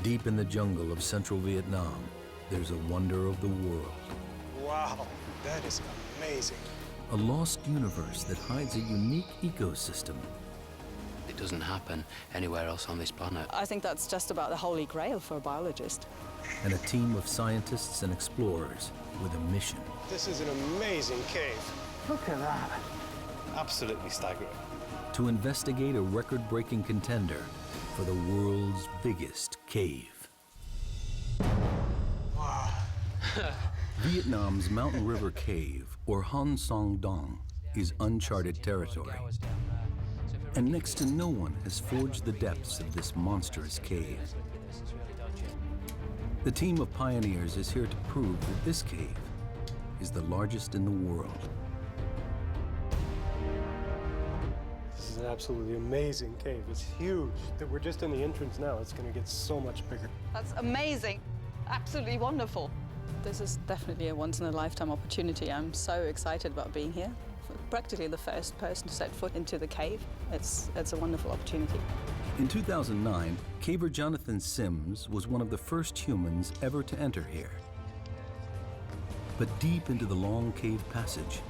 Deep in the jungle of central Vietnam, there's a wonder of the world. Wow, that is amazing. A lost universe that hides a unique ecosystem. It doesn't happen anywhere else on this planet. I think that's just about the holy grail for a biologist. And a team of scientists and explorers with a mission. This is an amazing cave. Look at that. Absolutely staggering. To investigate a record-breaking contender for the world's biggest cave. Wow. Vietnam's Mountain River Cave, or Son Doong, is uncharted territory. And next to no one has forged the depths of this monstrous cave. The team of pioneers is here to prove that this cave is the largest in the world. This is an absolutely amazing cave. It's huge. That we're just in the entrance now. It's going to get so much bigger. That's amazing. Absolutely wonderful. This is definitely a once-in-a-lifetime opportunity. I'm so excited about being here. Practically the first person to set foot into the cave. It's a wonderful opportunity. In 2009, caver Jonathan Sims was one of the first humans ever to enter here. But deep into the long cave passage,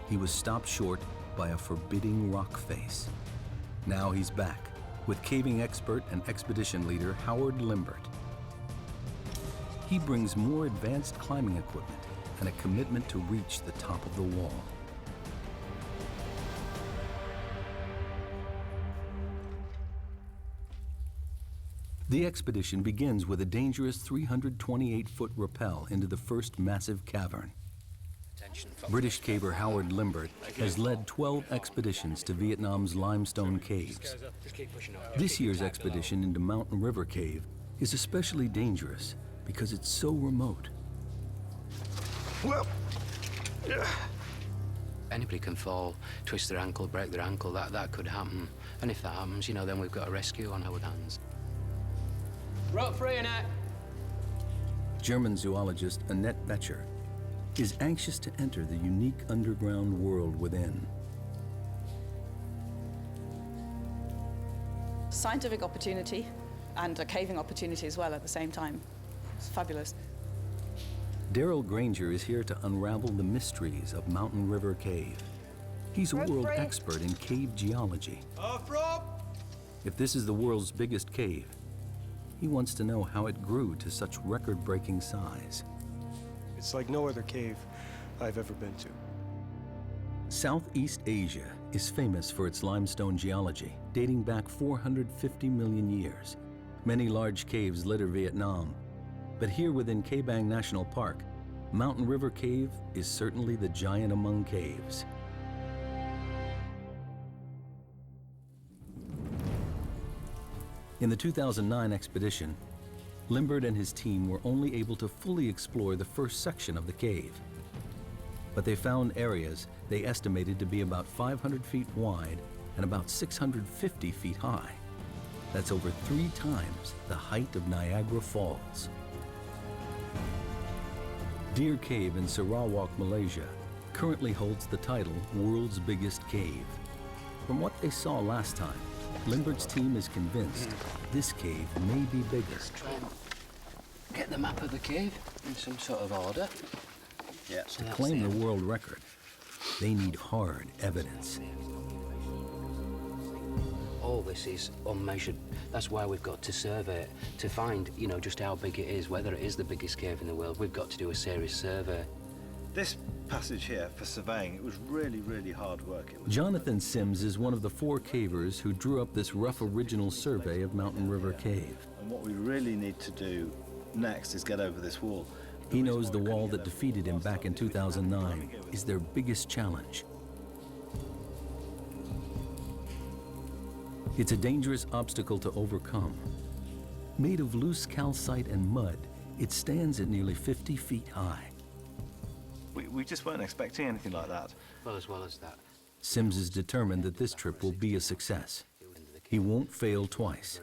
he was stopped short by a forbidding rock face. Now he's back with caving expert and expedition leader Howard Limbert. He brings more advanced climbing equipment and a commitment to reach the top of the wall. The expedition begins with a dangerous 328-foot rappel into the first massive cavern. British caver Howard Limbert has led 12 expeditions to Vietnam's limestone caves. This year's expedition into Mountain River Cave is especially dangerous because it's so remote. Well, Anybody can fall, twist their ankle, break their ankle, that could happen. And if that happens, you know, then we've got a rescue on our hands. Rope free, Annette. German zoologist Annette Becher is anxious to enter the unique underground world within. Scientific opportunity and a caving opportunity as well at the same time. It's fabulous. Daryl Granger is here to unravel the mysteries of Mountain River Cave. He's a world expert in cave geology. If this is the world's biggest cave, he wants to know how it grew to such record-breaking size. it's like no other cave I've ever been to. Southeast Asia is famous for its limestone geology, dating back 450 million years. Many large caves litter Vietnam, but here within Kẻ Bàng National Park, Mountain River Cave is certainly the giant among caves. In the 2009 expedition, Limbert and his team were only able to fully explore the first section of the cave. But they found areas they estimated to be about 500 feet wide and about 650 feet high. That's over 3 times the height of Niagara Falls. Deer Cave in Sarawak, Malaysia, currently holds the title World's Biggest Cave. From what they saw last time, Limbert's team is convinced this cave may be bigger. Let's try and get the map of the cave in some sort of order. Yeah. To claim the world record, they need hard evidence. All this is unmeasured. That's why we've got to survey it. To find, you know, just how big it is, whether it is the biggest cave in the world, we've got to do a serious survey. This passage here, for surveying, it was really, really hard work. Jonathan Sims is one of the 4 cavers who drew up this rough original survey of Mountain River Cave. And what we really need to do next is get over this wall. He knows the wall that defeated him back in 2009 is their biggest challenge. It's a dangerous obstacle to overcome. Made of loose calcite and mud, it stands at nearly 50 feet high. We just weren't expecting anything like that. Well as that. Sims is determined that this trip will be a success. He won't fail twice.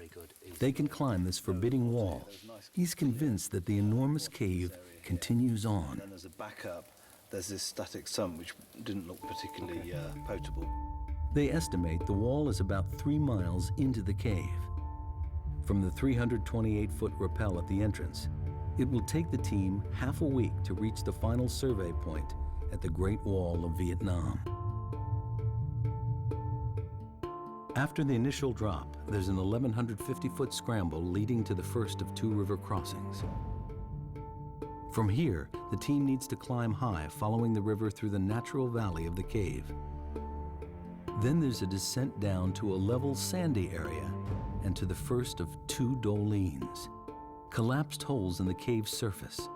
They can climb this forbidding wall. He's convinced that the enormous cave continues on. And as a backup, there's this static sump which didn't look particularly potable. They estimate the wall is about 3 miles into the cave. From the 328-foot rappel at the entrance, it will take the team half a week to reach the final survey point at the Great Wall of Vietnam. After the initial drop, there's an 1,150-foot scramble leading to the first of 2 river crossings. From here, the team needs to climb high, following the river through the natural valley of the cave. Then there's a descent down to a level sandy area and to the first of 2 dolines, collapsed holes in the cave's surface.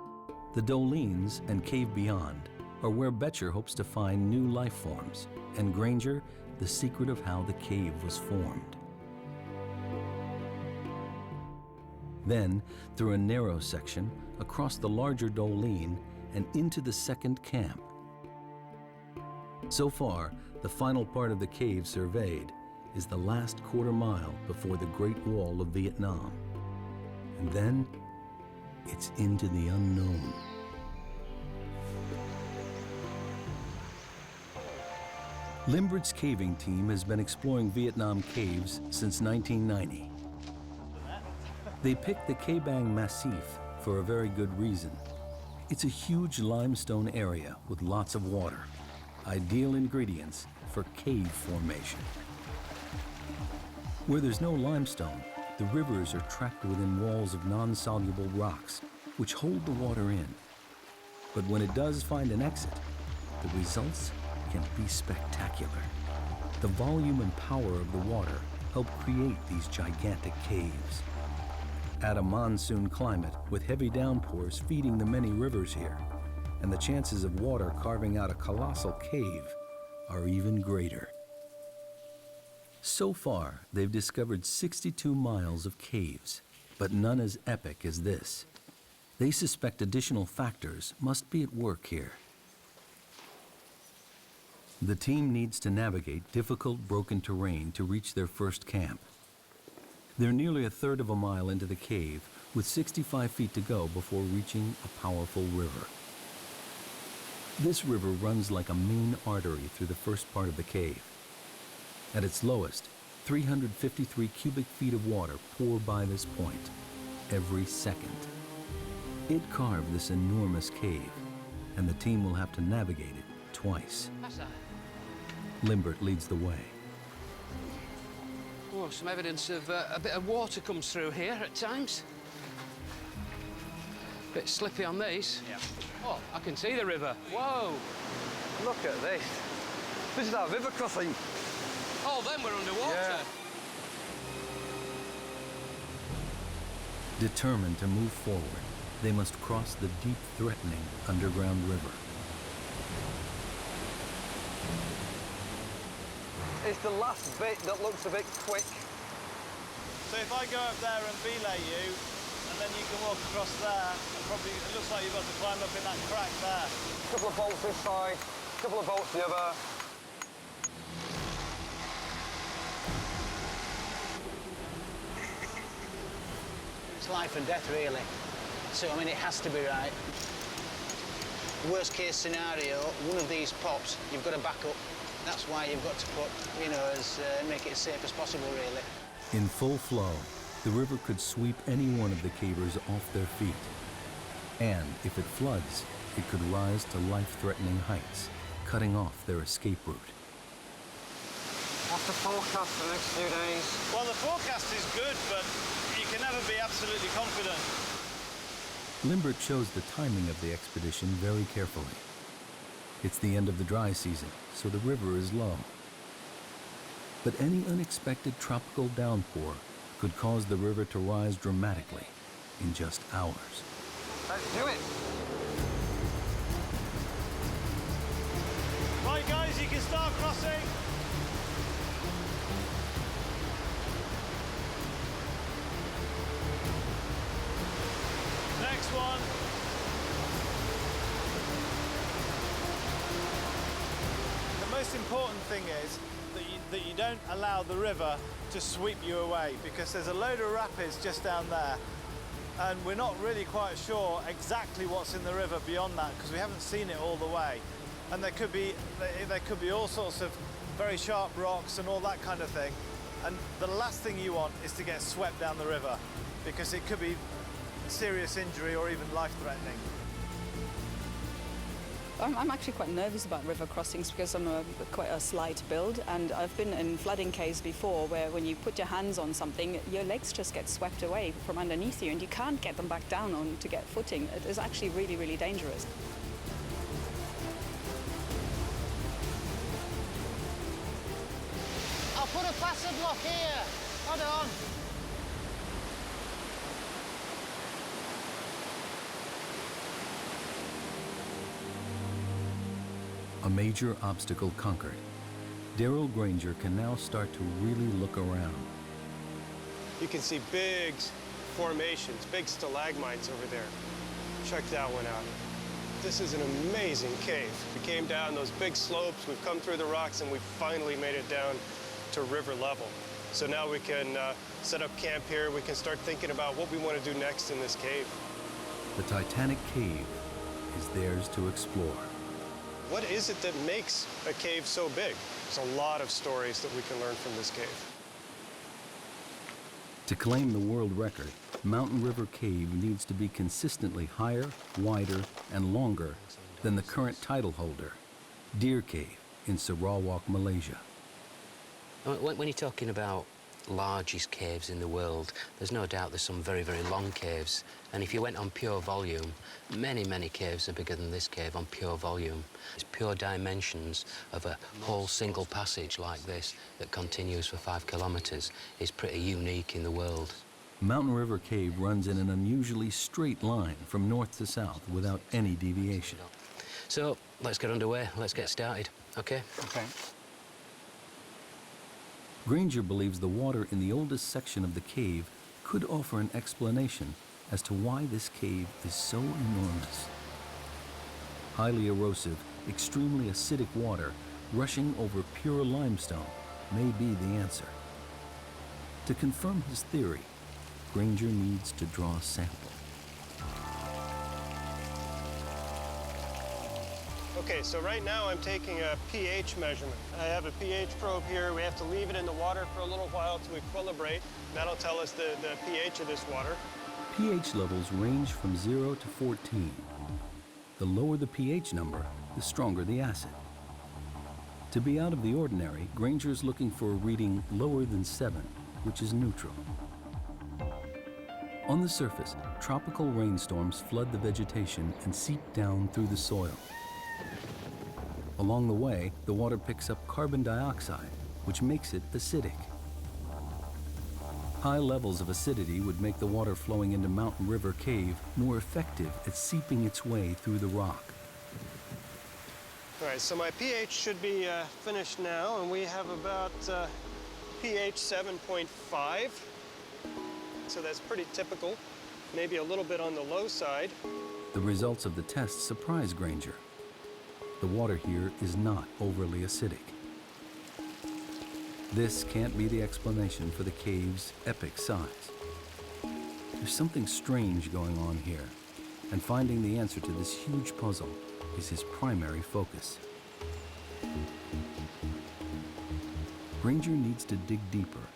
The dolines and cave beyond are where Becher hopes to find new life forms, and Granger, the secret of how the cave was formed. Then, through a narrow section, across the larger doline, and into the second camp. So far, the final part of the cave surveyed is the last quarter mile before the Great Wall of Vietnam. And then, it's into the unknown. Limbert's caving team has been exploring Vietnam caves since 1990. They picked the Kẻ Bàng Massif for a very good reason. It's a huge limestone area with lots of water, ideal ingredients for cave formation. Where there's no limestone, the rivers are trapped within walls of non-soluble rocks, which hold the water in. But when it does find an exit, the results can be spectacular. The volume and power of the water help create these gigantic caves. Add a monsoon climate with heavy downpours feeding the many rivers here, and the chances of water carving out a colossal cave are even greater. So far, they've discovered 62 miles of caves, but none as epic as this. They suspect additional factors must be at work here. The team needs to navigate difficult, broken terrain to reach their first camp. They're nearly a third of a mile into the cave, with 65 feet to go before reaching a powerful river. This river runs like a main artery through the first part of the cave. At its lowest, 353 cubic feet of water pour by this point every second. It carved this enormous cave, and the team will have to navigate it twice. Limbert leads the way. Oh, some evidence of a bit of water comes through here at times. Bit slippy on these. Yeah. Oh, I can see the river. Whoa! Look at this. This is our river crossing. Oh, then we're underwater. Yeah. Determined to move forward, they must cross the deep, threatening underground river. It's the last bit that looks a bit quick. So if I go up there and belay you, and then you can walk across there, and probably it looks like you've got to climb up in that crack there. A couple of bolts this side, a couple of bolts the other. It's life and death, really. So, I mean, it has to be right. Worst case scenario, one of these pops, you've got to back up. That's why you've got to put, you know, make it as safe as possible, really. In full flow, the river could sweep any one of the cavers off their feet. And if it floods, it could rise to life-threatening heights, cutting off their escape route. What's the forecast for the next few days? Well, the forecast is good, but you can never be absolutely confident. Limbert chose the timing of the expedition very carefully. It's the end of the dry season, so the river is low. But any unexpected tropical downpour could cause the river to rise dramatically in just hours. Let's do it! Right, guys, you can start crossing. Next one. The most important thing is that you don't allow the river to sweep you away, because there's a load of rapids just down there, and we're not really quite sure exactly what's in the river beyond that, because we haven't seen it all the way. And there could be all sorts of very sharp rocks and all that kind of thing. And the last thing you want is to get swept down the river, because it could be serious injury or even life-threatening. I'm actually quite nervous about river crossings because I'm quite a slight build, and I've been in flooding caves before where when you put your hands on something, your legs just get swept away from underneath you and you can't get them back down on to get footing. It is actually really, really dangerous. I'll put a fasten block here. Hold on. A major obstacle conquered. Daryl Granger can now start to really look around. You can see big formations, big stalagmites over there. Check that one out. This is an amazing cave. We came down those big slopes, we've come through the rocks, and we finally made it down to river level. So now we can set up camp here. We can start thinking about what we want to do next in this cave. The Titanic cave is theirs to explore. What is it that makes a cave so big? There's a lot of stories that we can learn from this cave. To claim the world record, Mountain River Cave needs to be consistently higher, wider, and longer than the current title holder, Deer Cave in Sarawak, Malaysia. When you're talking about largest caves in the world, there's no doubt there's some very, very long caves. And if you went on pure volume, many, many caves are bigger than this cave on pure volume. It's pure dimensions of a whole single passage like this that continues for 5 kilometers is pretty unique in the world. Mountain River Cave runs in an unusually straight line from north to south without any deviation. So let's get underway. Let's get started, okay? Okay. Granger believes the water in the oldest section of the cave could offer an explanation as to why this cave is so enormous. Highly erosive, extremely acidic water rushing over pure limestone may be the answer. To confirm his theory, Granger needs to draw a sample. Okay, so right now I'm taking a pH measurement. I have a pH probe here. We have to leave it in the water for a little while to equilibrate. That'll tell us the pH of this water. pH levels range from 0 to 14. The lower the pH number, the stronger the acid. To be out of the ordinary, Granger is looking for a reading lower than 7, which is neutral. On the surface, tropical rainstorms flood the vegetation and seep down through the soil. Along the way, the water picks up carbon dioxide, which makes it acidic. High levels of acidity would make the water flowing into Mountain River Cave more effective at seeping its way through the rock. All right, so my pH should be finished now, and we have about pH 7.5. So that's pretty typical, maybe a little bit on the low side. The results of the test surprise Granger. The water here is not overly acidic. This can't be the explanation for the cave's epic size. There's something strange going on here, and finding the answer to this huge puzzle is his primary focus. Granger needs to dig deeper.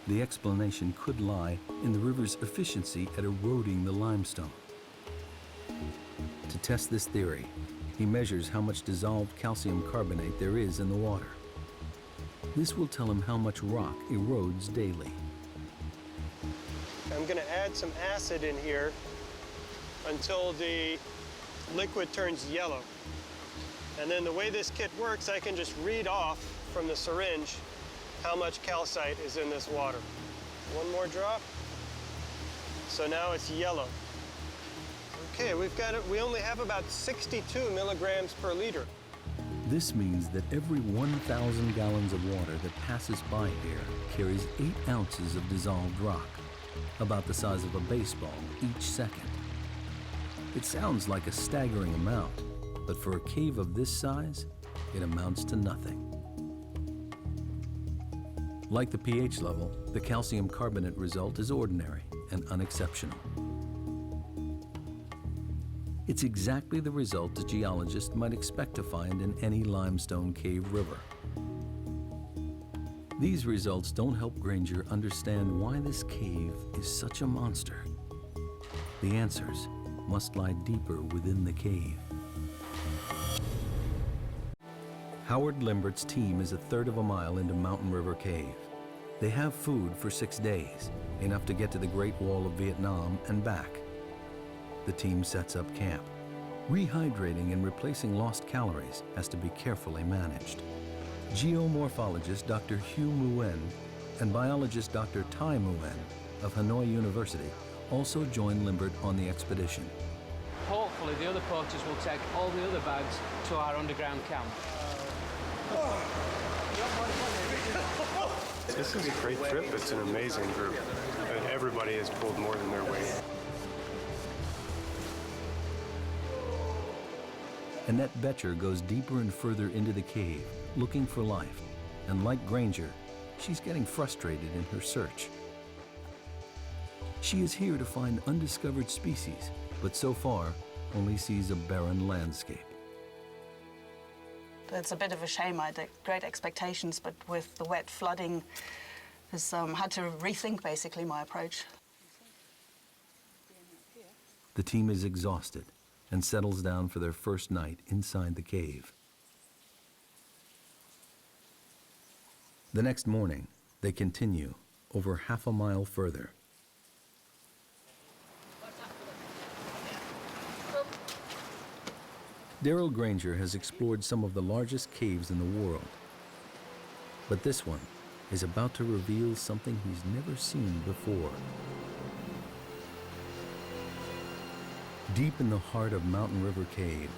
The explanation could lie in the river's efficiency at eroding the limestone. To test this theory, he measures how much dissolved calcium carbonate there is in the water. This will tell him how much rock erodes daily. I'm going to add some acid in here until the liquid turns yellow. And then the way this kit works, I can just read off from the syringe how much calcite is in this water. One more drop. So now it's yellow. Okay, we only have about 62 milligrams per liter. This means that every 1,000 gallons of water that passes by here carries 8 ounces of dissolved rock, about the size of a baseball each second. It sounds like a staggering amount, but for a cave of this size, it amounts to nothing. Like the pH level, the calcium carbonate result is ordinary and unexceptional. It's exactly the result a geologist might expect to find in any limestone cave river. These results don't help Granger understand why this cave is such a monster. The answers must lie deeper within the cave. Howard Limbert's team is a third of a mile into Mountain River Cave. They have food for 6 days, enough to get to the Great Wall of Vietnam and back. The team sets up camp. Rehydrating and replacing lost calories has to be carefully managed. Geomorphologist Dr. Hugh Nguyen and biologist Dr. Tai Nguyen of Hanoi University also join Limbert on the expedition. Hopefully the other porters will take all the other bags to our underground camp. This is a great trip. It's an amazing group. And everybody has pulled more than their weight. Annette Betcher goes deeper and further into the cave, looking for life. And like Granger, she's getting frustrated in her search. She is here to find undiscovered species, but so far only sees a barren landscape. It's a bit of a shame. I had great expectations, but with the wet flooding, I had to rethink basically my approach. The team is exhausted and settles down for their first night inside the cave. The next morning, they continue over half a mile further. Daryl Granger has explored some of the largest caves in the world. But this one is about to reveal something he's never seen before. Deep in the heart of Mountain River Cave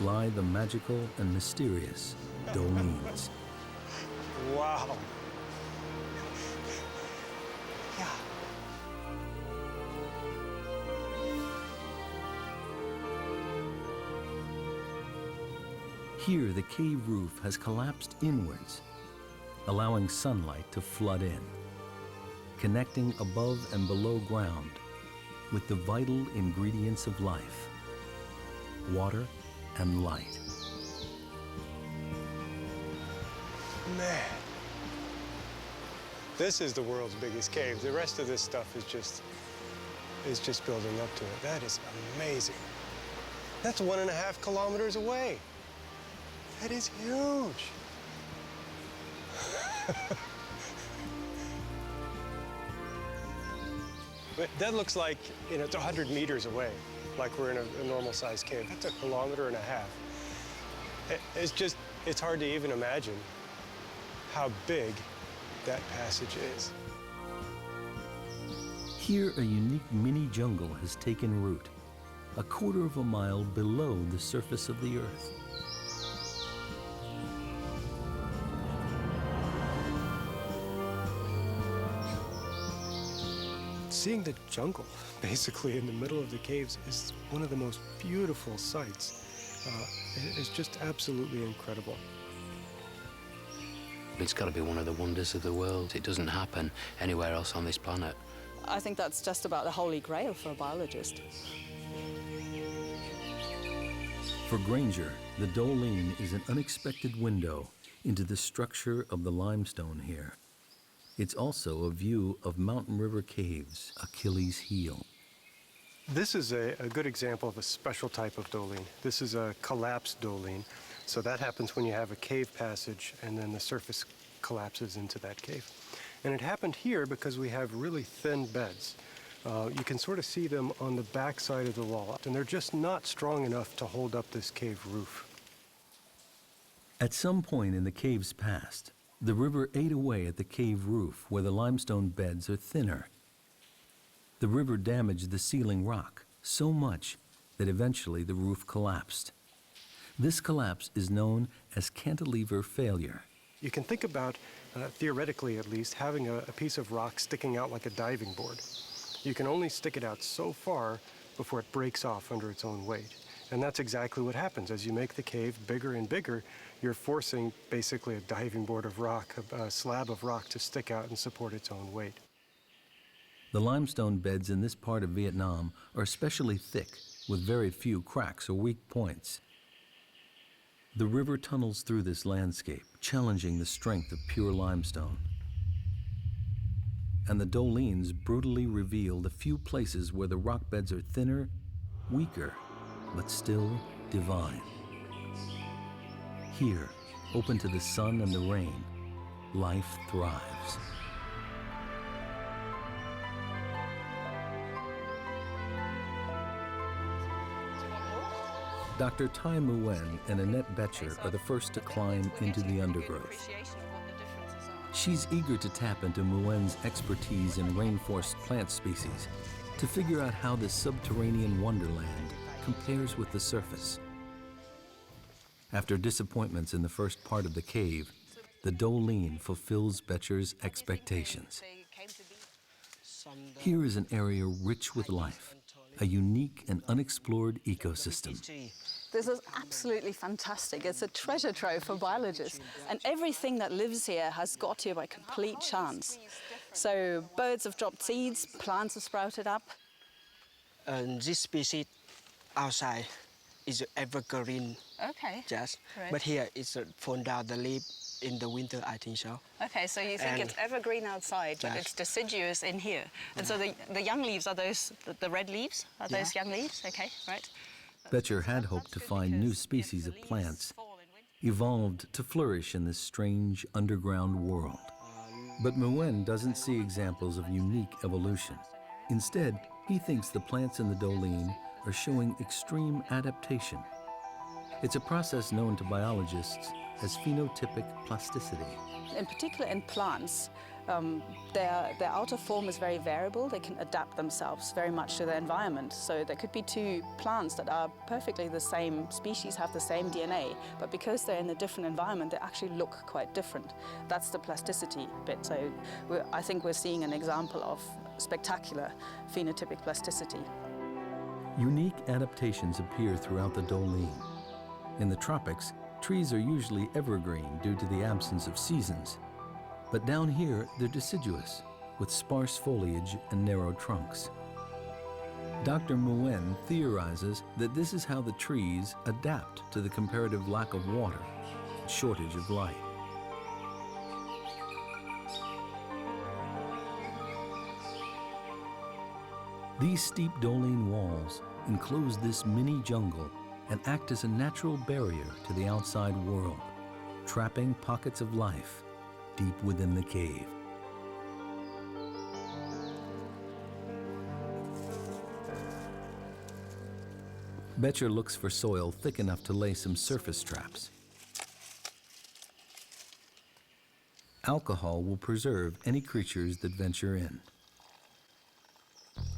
lie the magical and mysterious dolines. Wow. Yeah. Here, the cave roof has collapsed inwards, allowing sunlight to flood in, connecting above and below ground with the vital ingredients of life, water and light. Man. This is the world's biggest cave. The rest of this stuff is just building up to it. That is amazing. That's 1.5 kilometers away. That is huge. But that looks like, it's 100 meters away, like we're in a normal-sized cave. That's 1.5 kilometers. It's hard to even imagine how big that passage is. Here, a unique mini jungle has taken root, 1/4 mile below the surface of the earth. Seeing the jungle, basically, in the middle of the caves is one of the most beautiful sights. It's just absolutely incredible. It's got to be one of the wonders of the world. It doesn't happen anywhere else on this planet. I think that's just about the holy grail for a biologist. For Granger, the doline is an unexpected window into the structure of the limestone here. It's also a view of Mountain River Cave's Achilles heel. This is a good example of a special type of doline. This is a collapsed doline. So that happens when you have a cave passage and then the surface collapses into that cave. And it happened here because we have really thin beds. You can sort of see them on the back side of the wall, and they're just not strong enough to hold up this cave roof. At some point in the cave's past, the river ate away at the cave roof where the limestone beds are thinner. The river damaged the ceiling rock so much that eventually the roof collapsed. This collapse is known as cantilever failure. You can think about, theoretically at least, having a piece of rock sticking out like a diving board. You can only stick it out so far before it breaks off under its own weight. And that's exactly what happens. As you make the cave bigger and bigger, you're forcing basically a diving board of rock, a slab of rock to stick out and support its own weight. The limestone beds in this part of Vietnam are especially thick, with very few cracks or weak points. The river tunnels through this landscape, challenging the strength of pure limestone. And the dolines brutally reveal the few places where the rock beds are thinner, weaker, but still divine. Here, open to the sun and the rain, life thrives. Dr. Tai Nguyen and Annette Betcher are the first to climb into the undergrowth. She's eager to tap into Nguyen's expertise in rainforest plant species to figure out how this subterranean wonderland compares with the surface. After disappointments in the first part of the cave, the Doline fulfills Betcher's expectations. Here is an area rich with life, a unique and unexplored ecosystem. This is absolutely fantastic. It's a treasure trove for biologists. And everything that lives here has got here by complete chance. So birds have dropped seeds, plants have sprouted up. This species outside is evergreen. Okay. Just. Right. But here it's fall down the leaf in the winter, I think so. Okay, so you think it's evergreen outside, but it's deciduous in here. And so the young leaves are those, the red leaves? Are those young leaves? Okay, right. Betcher had hoped to find new species of plants evolved to flourish in this strange underground world. But Nguyen doesn't see examples of unique evolution. Instead, he thinks the plants in the Doline are showing extreme adaptation. It's a process known to biologists as phenotypic plasticity. In particular in plants, their outer form is very variable. They can adapt themselves very much to their environment. So there could be two plants that are perfectly the same species, have the same DNA, but because they're in a different environment, they actually look quite different. That's the plasticity bit. So I think we're seeing an example of spectacular phenotypic plasticity. Unique adaptations appear throughout the Doline. In the tropics, trees are usually evergreen due to the absence of seasons. But down here, they're deciduous, with sparse foliage and narrow trunks. Dr. Nguyen theorizes that this is how the trees adapt to the comparative lack of water and shortage of light. These steep Doline walls enclose this mini jungle and act as a natural barrier to the outside world, trapping pockets of life deep within the cave. Betcher looks for soil thick enough to lay some surface traps. Alcohol will preserve any creatures that venture in.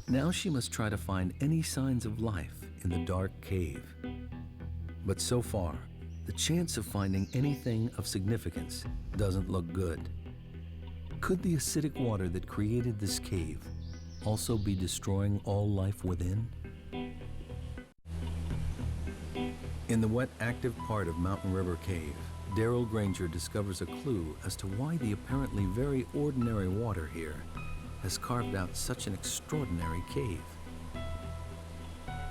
Now she must try to find any signs of life in the dark cave. But so far, the chance of finding anything of significance doesn't look good. Could the acidic water that created this cave also be destroying all life within? In the wet, active part of Mountain River Cave, Daryl Granger discovers a clue as to why the apparently very ordinary water here has carved out such an extraordinary cave.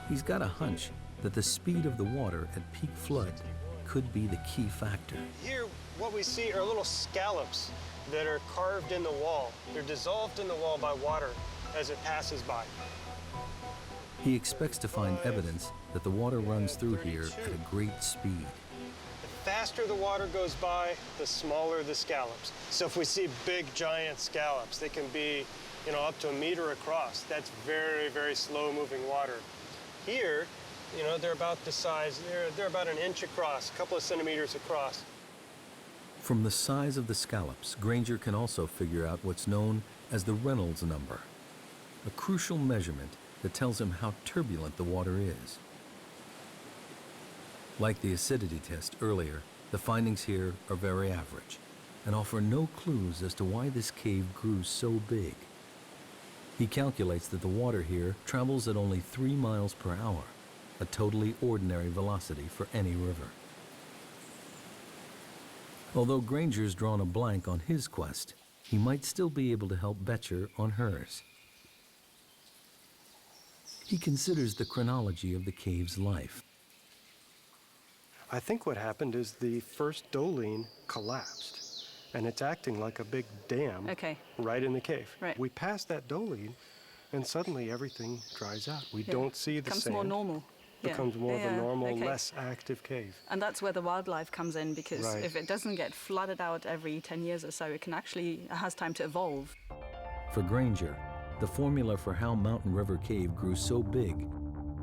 He's got a hunch that the speed of the water at peak flood could be the key factor. Here, what we see are little scallops that are carved in the wall. They're dissolved in the wall by water as it passes by. He expects to find evidence that the water runs through here at a great speed. The faster the water goes by, the smaller the scallops. So if we see big, giant scallops, they can be, up to 1 meter across. That's very, very slow-moving water. Here, they're about the size, they're about 1 inch across, a couple of centimeters across. From the size of the scallops, Granger can also figure out what's known as the Reynolds number, a crucial measurement that tells him how turbulent the water is. Like the acidity test earlier, the findings here are very average and offer no clues as to why this cave grew so big. He calculates that the water here travels at only 3 miles per hour, a totally ordinary velocity for any river. Although Granger's drawn a blank on his quest, he might still be able to help Betcher on hers. He considers the chronology of the cave's life. I think what happened is the first doline collapsed, and it's acting like a big dam right in the cave. Right. We passed that doline, and suddenly everything dries out. We don't see the becomes sand. more normal. Becomes more of a normal, less active cave. And that's where the wildlife comes in, because if it doesn't get flooded out every 10 years or so, it has time to evolve. For Granger, the formula for how Mountain River Cave grew so big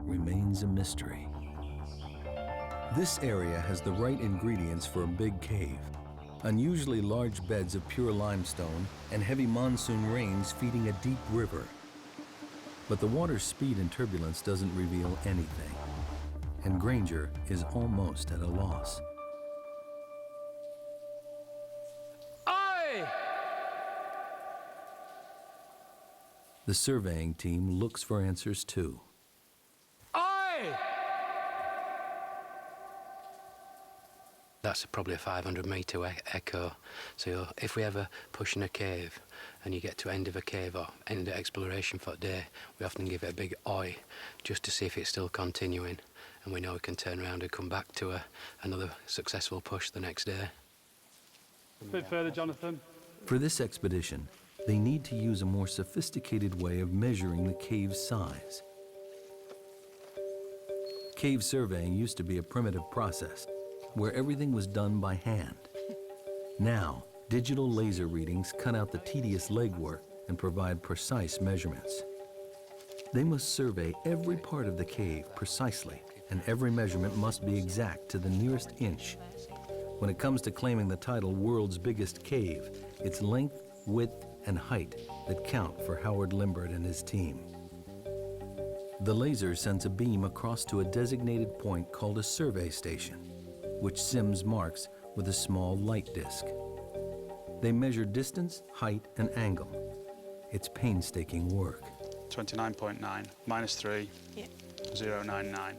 remains a mystery. This area has the right ingredients for a big cave. Unusually large beds of pure limestone and heavy monsoon rains feeding a deep river. But the water's speed and turbulence doesn't reveal anything, and Granger is almost at a loss. Aye! The surveying team looks for answers too. Aye! That's probably a 500-metre echo. So if we ever push in a cave and you get to end of a cave or end of exploration for a day, we often give it a big oi just to see if it's still continuing. And we know we can turn around and come back to another successful push the next day. A bit further, Jonathan. For this expedition, they need to use a more sophisticated way of measuring the cave's size. Cave surveying used to be a primitive process where everything was done by hand. Now, digital laser readings cut out the tedious legwork and provide precise measurements. They must survey every part of the cave precisely, and every measurement must be exact to the nearest inch. When it comes to claiming the title World's Biggest Cave, it's length, width, and height that count for Howard Limbert and his team. The laser sends a beam across to a designated point called a survey station, which Sims marks with a small light disc. They measure distance, height, and angle. It's painstaking work. 29.9 minus 3, 0.99.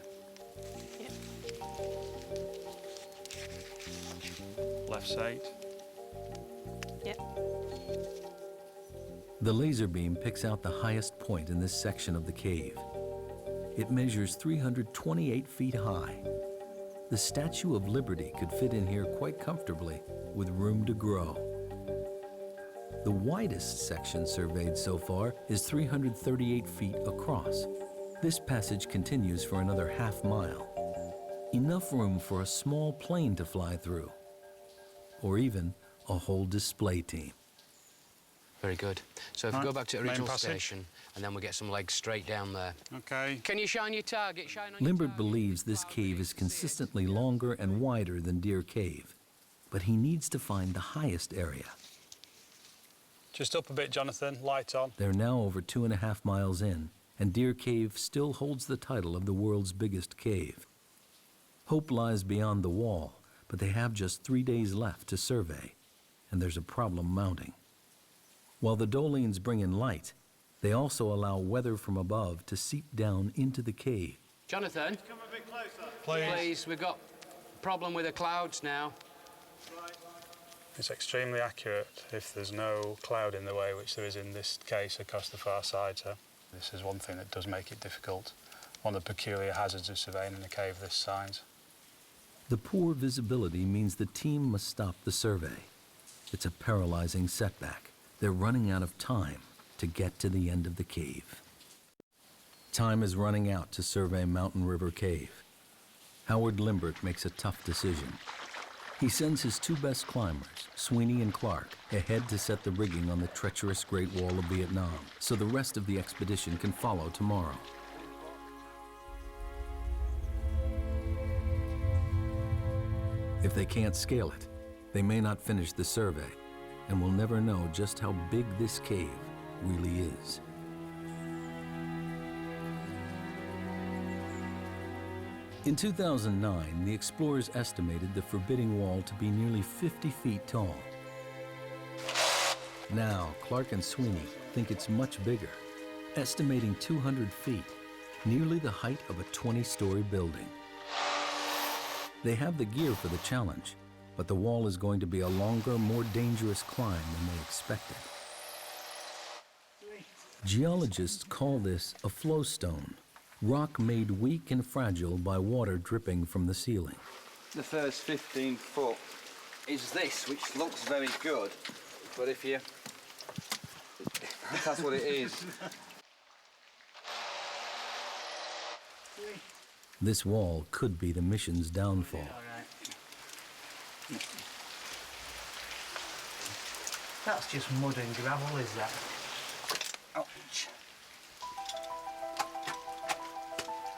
Left's 8. The laser beam picks out the highest point in this section of the cave. It measures 328 feet high. The Statue of Liberty could fit in here quite comfortably, with room to grow. The widest section surveyed so far is 338 feet across. This passage continues for another half mile. Enough room for a small plane to fly through, or even a whole display team. Very good. So if we go back to the original station, and then we'll get some legs straight down there. Okay. Can you shine your target? Shine on Limbert believes this cave is consistently longer and wider than Deer Cave, but he needs to find the highest area. Just up a bit, Jonathan. Light on. They're now over 2.5 miles in, and Deer Cave still holds the title of the world's biggest cave. Hope lies beyond the wall, but they have just 3 days left to survey, and there's a problem mounting. While the dolines bring in light, they also allow weather from above to seep down into the cave. Jonathan, come a bit closer. Please, we've got a problem with the clouds now. It's extremely accurate if there's no cloud in the way, which there is in this case across the far side. So this is one thing that does make it difficult. One of the peculiar hazards of surveying in a cave this size. The poor visibility means the team must stop the survey. It's a paralyzing setback. They're running out of time to get to the end of the cave. Time is running out to survey Mountain River Cave. Howard Limbert makes a tough decision. He sends his 2 best climbers, Sweeney and Clark, ahead to set the rigging on the treacherous Great Wall of Vietnam, so the rest of the expedition can follow tomorrow. If they can't scale it, they may not finish the survey, and we'll never know just how big this cave really is. In 2009, the explorers estimated the forbidding wall to be nearly 50 feet tall. Now, Clark and Sweeney think it's much bigger, estimating 200 feet, nearly the height of a 20-story building. They have the gear for the challenge, but the wall is going to be a longer, more dangerous climb than they expected. Geologists call this a flowstone, rock made weak and fragile by water dripping from the ceiling. the first 15 foot is this, which looks very good, but if that's what it is. This wall could be the mission's downfall. That's just mud and gravel, is that? Ouch.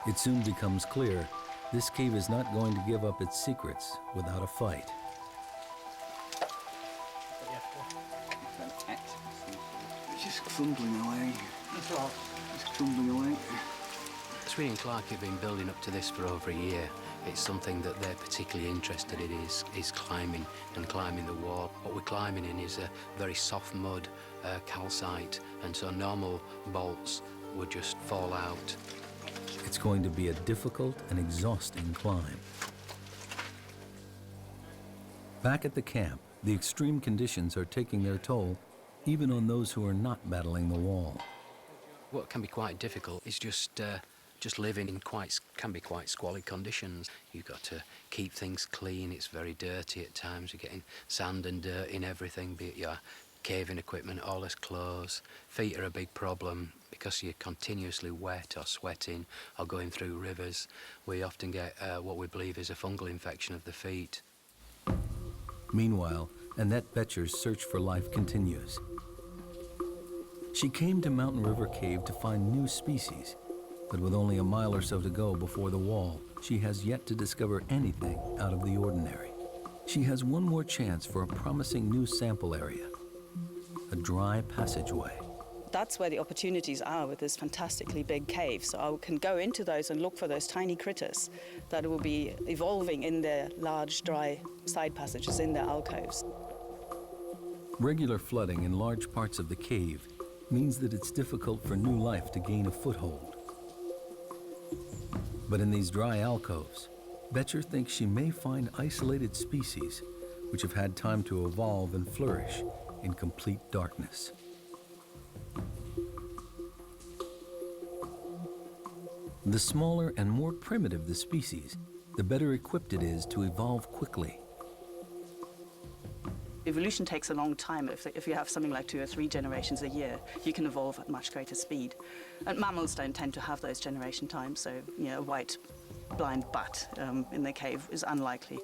It soon becomes clear this cave is not going to give up its secrets without a fight. It's just crumbling away. That's all. It's crumbling away. Sweeney and Clark have been building up to this for over a year. It's something that they're particularly interested in is climbing and climbing the wall. What we're climbing in is a very soft mud, calcite, and so normal bolts would just fall out. It's going to be a difficult and exhausting climb. Back at the camp, the extreme conditions are taking their toll, even on those who are not battling the wall. What can be quite difficult is just living in can be quite squalid conditions. You've got to keep things clean. It's very dirty at times. You're getting sand and dirt in everything, be it your caving equipment, all this clothes. Feet are a big problem because you're continuously wet or sweating or going through rivers. We often get what we believe is a fungal infection of the feet. Meanwhile, Annette Betcher's search for life continues. She came to Mountain River Cave to find new species, but with only a mile or so to go before the wall, she has yet to discover anything out of the ordinary. She has one more chance for a promising new sample area, a dry passageway. That's where the opportunities are with this fantastically big cave. So I can go into those and look for those tiny critters that will be evolving in their large, dry side passages in their alcoves. Regular flooding in large parts of the cave means that it's difficult for new life to gain a foothold. But in these dry alcoves, Betcher thinks she may find isolated species which have had time to evolve and flourish in complete darkness. The smaller and more primitive the species, the better equipped it is to evolve quickly. Evolution takes a long time. If you have something like 2 or 3 generations a year, you can evolve at much greater speed. And mammals don't tend to have those generation times, so a white blind bat in the cave is unlikely.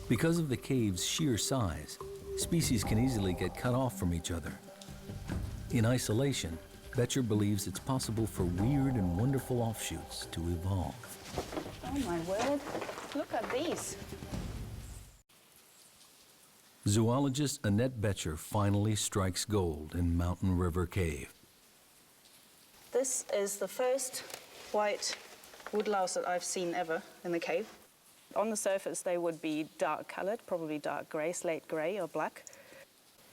Because of the cave's sheer size, species can easily get cut off from each other. In isolation, Betcher believes it's possible for weird and wonderful offshoots to evolve. Oh my word, look at these. Zoologist Annette Betcher finally strikes gold in Mountain River Cave. This is the first white woodlouse that I've seen ever in the cave. On the surface, they would be dark colored, probably dark gray, slate gray or black.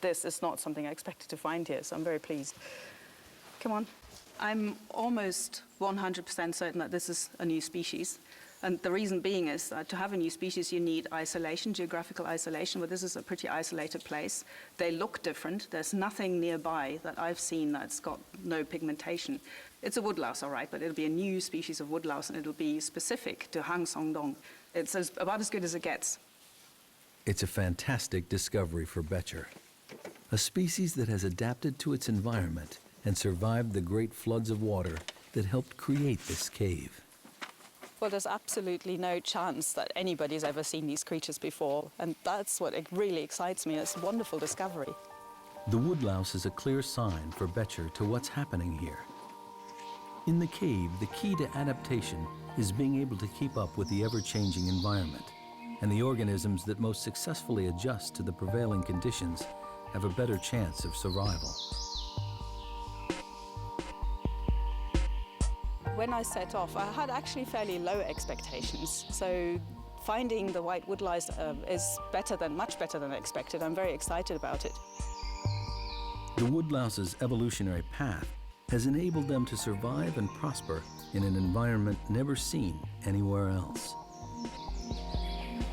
This is not something I expected to find here, so I'm very pleased. Come on. I'm almost 100% certain that this is a new species. And the reason being is that to have a new species, you need isolation, geographical isolation, but this is a pretty isolated place. They look different. There's nothing nearby that I've seen that's got no pigmentation. It's a woodlouse, all right, but it'll be a new species of woodlouse, and it'll be specific to Hang Son Doong. It's about as good as it gets. It's a fantastic discovery for Betcher, a species that has adapted to its environment and survived the great floods of water that helped create this cave. Well, there's absolutely no chance that anybody's ever seen these creatures before, and that's what really excites me. It's a wonderful discovery. The woodlouse is a clear sign for Betcher to what's happening here. In the cave, the key to adaptation is being able to keep up with the ever-changing environment, and the organisms that most successfully adjust to the prevailing conditions have a better chance of survival. When I set off, I had actually fairly low expectations. So finding the white woodlouse is much better than I expected. I'm very excited about it. The woodlouse's evolutionary path has enabled them to survive and prosper in an environment never seen anywhere else.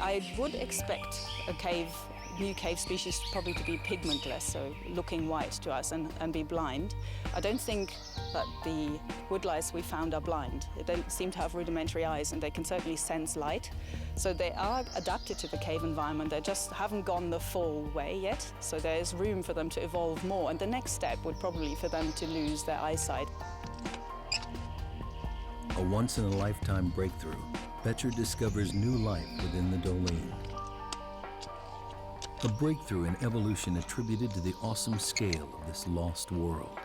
I would expect a cave new cave species probably to be pigmentless, so looking white to us and be blind. I don't think that the woodlice we found are blind. They don't seem to have rudimentary eyes, and they can certainly sense light. So they are adapted to the cave environment. They just haven't gone the full way yet, so there's room for them to evolve more, and the next step would probably be for them to lose their eyesight. A once-in-a-lifetime breakthrough, Becher discovers new life within the Doling. A breakthrough in evolution attributed to the awesome scale of this lost world.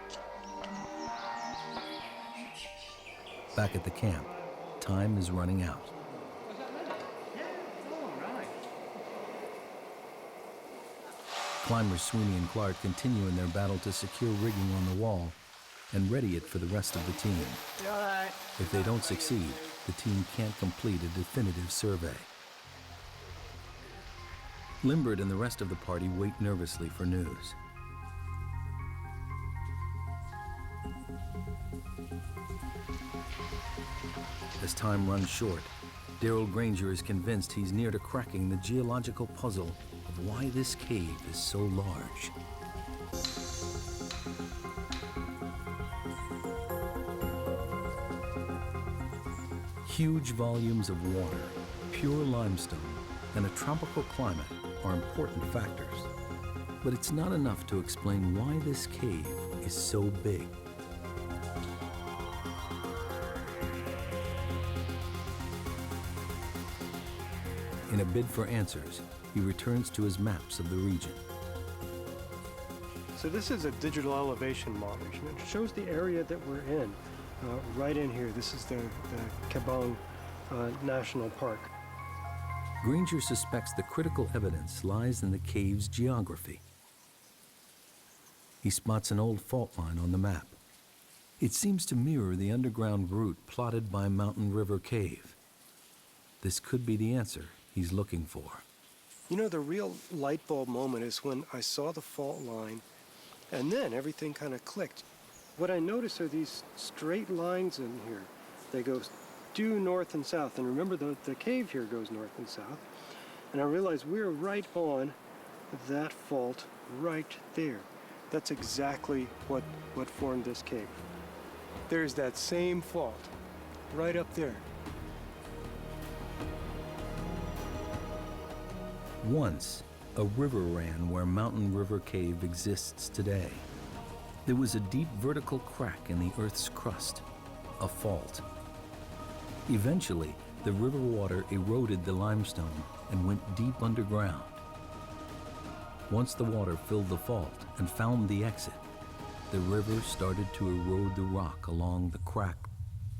Back at the camp, time is running out. Climbers Sweeney and Clark continue in their battle to secure rigging on the wall and ready it for the rest of the team. If they don't succeed, the team can't complete a definitive survey. Limbert and the rest of the party wait nervously for news. As time runs short, Daryl Granger is convinced he's near to cracking the geological puzzle of why this cave is so large. Huge volumes of water, pure limestone, and a tropical climate are important factors. But it's not enough to explain why this cave is so big. In a bid for answers, he returns to his maps of the region. So this is a digital elevation model. It shows the area that we're in, right in here. This is the Kẻ Bàng National Park. Granger suspects the critical evidence lies in the cave's geography. He spots an old fault line on the map. It seems to mirror the underground route plotted by Mountain River Cave. This could be the answer he's looking for. You know, the real light bulb moment is when I saw the fault line, and then everything kind of clicked. What I noticed are these straight lines in here. They go due north and south, and remember the cave here goes north and south. And I realized we're right on that fault right there. That's exactly what formed this cave. There's that same fault right up there. Once, a river ran where Mountain River Cave exists today. There was a deep vertical crack in the Earth's crust, a fault. Eventually, the river water eroded the limestone and went deep underground. Once the water filled the fault and found the exit, the river started to erode the rock along the crack,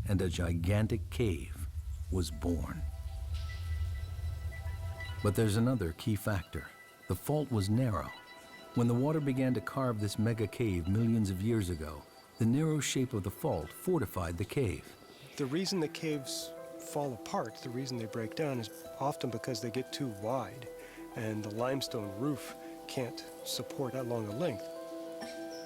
and a gigantic cave was born. But there's another key factor. The fault was narrow. When the water began to carve this mega cave millions of years ago, the narrow shape of the fault fortified the cave. The reason the caves fall apart, the reason they break down, is often because they get too wide, and the limestone roof can't support that long a length.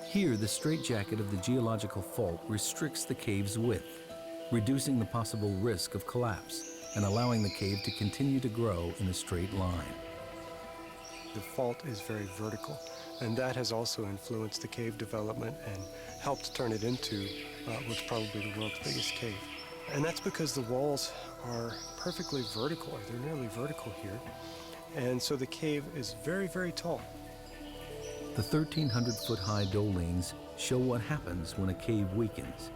Here, the straitjacket of the geological fault restricts the cave's width, reducing the possible risk of collapse and allowing the cave to continue to grow in a straight line. The fault is very vertical, and that has also influenced the cave development and helped turn it into what's probably the world's biggest cave. And that's because the walls are perfectly vertical. They're nearly vertical here. And so the cave is very, very tall. The 1,300-foot-high dolines show what happens when a cave weakens.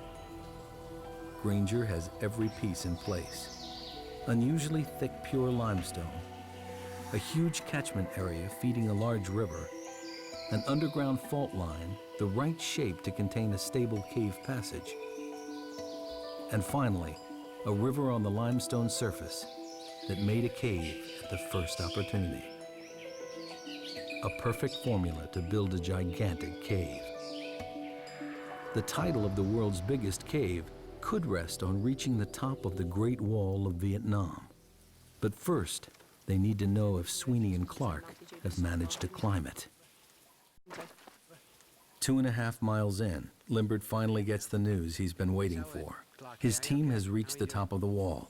Granger has every piece in place. Unusually thick, pure limestone, a huge catchment area feeding a large river, an underground fault line, the right shape to contain a stable cave passage, and finally, a river on the limestone surface that made a cave at the first opportunity. A perfect formula to build a gigantic cave. The title of the world's biggest cave could rest on reaching the top of the Great Wall of Vietnam. But first, they need to know if Sweeney and Clark have managed to climb it. 2.5 miles in, Limbert finally gets the news he's been waiting for. His team has reached the top of the wall.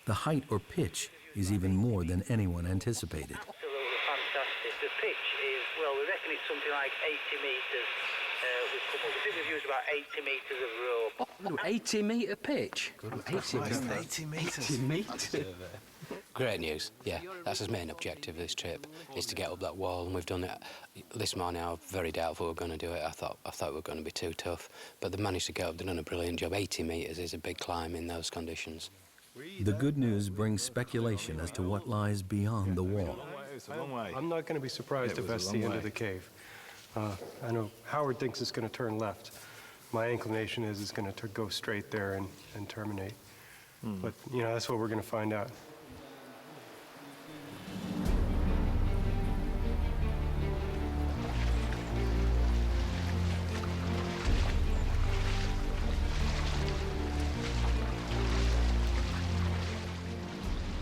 The height or pitch is even more than anyone anticipated. like 80 metres we've come up. I think we've used about 80 metres of rope. 80 metre pitch? 80 metres. 80 metres. Great news, yeah. That's his main objective of this trip, is to get up that wall, and we've done it. This morning I was very doubtful we were going to do it. I thought we were going to be too tough, but they managed to get up. They've done a brilliant job. 80 metres is a big climb in those conditions. The good news brings speculation as to what lies beyond the wall. I'm not going to be surprised if that's the end of the cave. I know Howard thinks it's going to turn left. My inclination is it's going to go straight there and terminate. But, you know, that's what we're going to find out.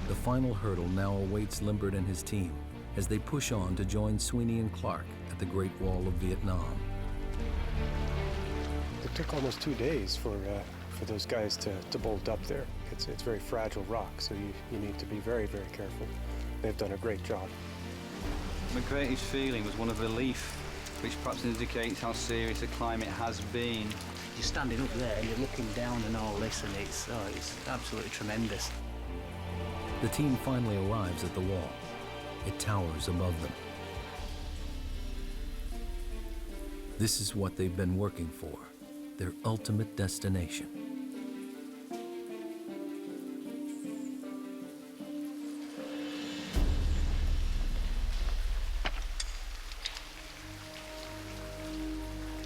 The final hurdle now awaits Limbert and his team as they push on to join Sweeney and Clark at the Great Wall of Vietnam. It took almost 2 days for those guys to bolt up there. It's very fragile rock, so you need to be very, very careful. They've done a great job. My greatest feeling was one of relief, which perhaps indicates how serious a climb it has been. You're standing up there, you're looking down and all this, and it's absolutely tremendous. The team finally arrives at the wall. It towers above them. This is what they've been working for, their ultimate destination.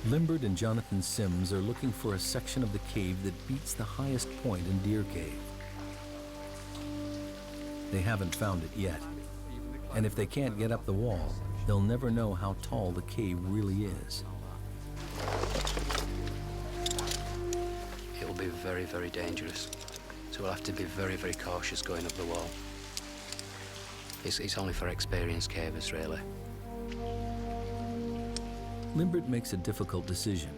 Limbert and Jonathan Sims are looking for a section of the cave that beats the highest point in Deer Cave. They haven't found it yet. And if they can't get up the wall, they'll never know how tall the cave really is. It'll be very, very dangerous. So we'll have to be very, very cautious going up the wall. It's only for experienced cavers, really. Limbert makes a difficult decision.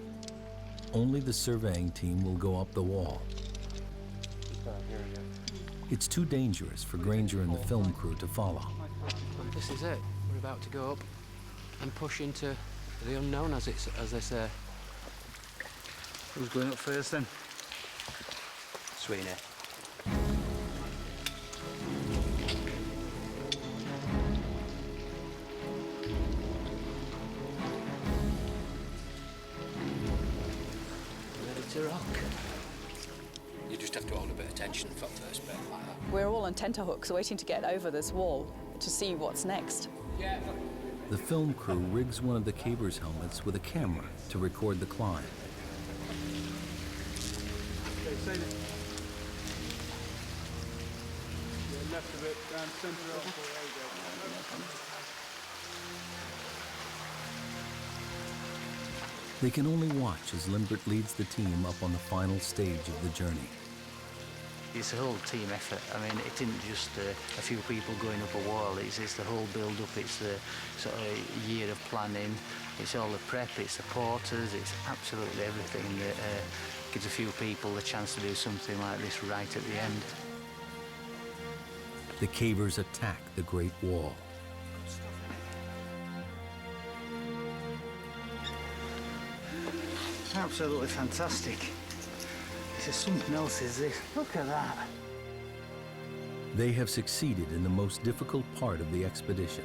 Only the surveying team will go up the wall. It's too dangerous for Granger and the film crew to follow. This is it. We're about to go up and push into the unknown, as they say. Who's going up first then? Sweeney. Ready to rock. You just have to hold a bit of tension for the first bit, like that. We're all on tenterhooks waiting to get over this wall to see what's next. Yeah. The film crew rigs one of the cavers' helmets with a camera to record the climb. Okay, say that. Yeah, left a bit, down centre up. They can only watch as Limbert leads the team up on the final stage of the journey. It's a whole team effort. I mean, it isn't just a few people going up a wall. It's the whole build-up. It's the sort of year of planning. It's all the prep. It's the porters. It's absolutely everything that gives a few people the chance to do something like this right at the end. The cavers attack the Great Wall. Absolutely fantastic. It's something else, is this? Look at that. They have succeeded in the most difficult part of the expedition.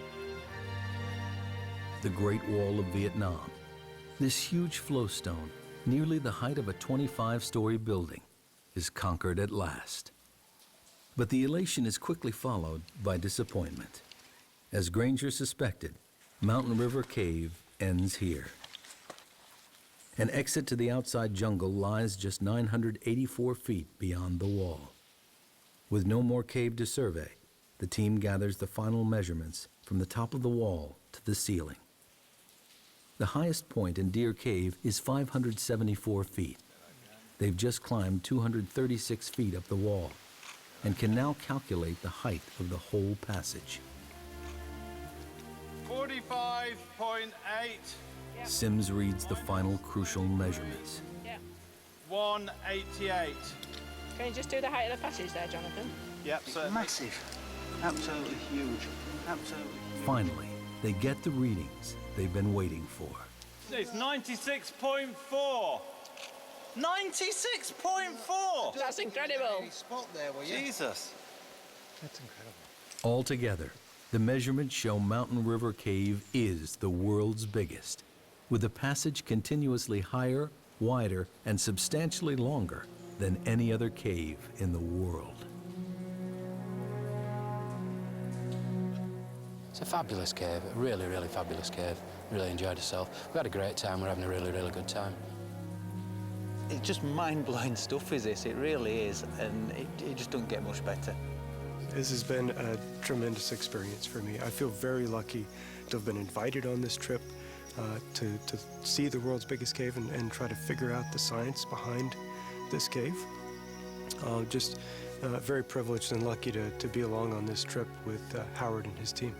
The Great Wall of Vietnam. This huge flowstone, nearly the height of a 25-story building, is conquered at last. But the elation is quickly followed by disappointment. As Granger suspected, Mountain River Cave ends here. An exit to the outside jungle lies just 984 feet beyond the wall. With no more cave to survey, the team gathers the final measurements from the top of the wall to the ceiling. The highest point in Deer Cave is 574 feet. They've just climbed 236 feet up the wall and can now calculate the height of the whole passage. 45.8. Sims reads the final crucial measurements. 188. Can you just do the height of the passage there, Jonathan? Yep, certainly. Massive. Absolutely huge. Absolutely huge. Finally, they get the readings they've been waiting for. It's 96.4. 96.4! That's incredible. Jesus. That's incredible. Altogether, the measurements show Mountain River Cave is the world's biggest, with the passage continuously higher, wider, and substantially longer than any other cave in the world. It's a fabulous cave, a really, really fabulous cave. Really enjoyed ourselves. We had a great time, we're having a really, really good time. It's just mind-blowing stuff, is this? It really is, and it just doesn't get much better. This has been a tremendous experience for me. I feel very lucky to have been invited on this trip to see the world's biggest cave and try to figure out the science behind this cave. Just very privileged and lucky to be along on this trip with Howard and his team.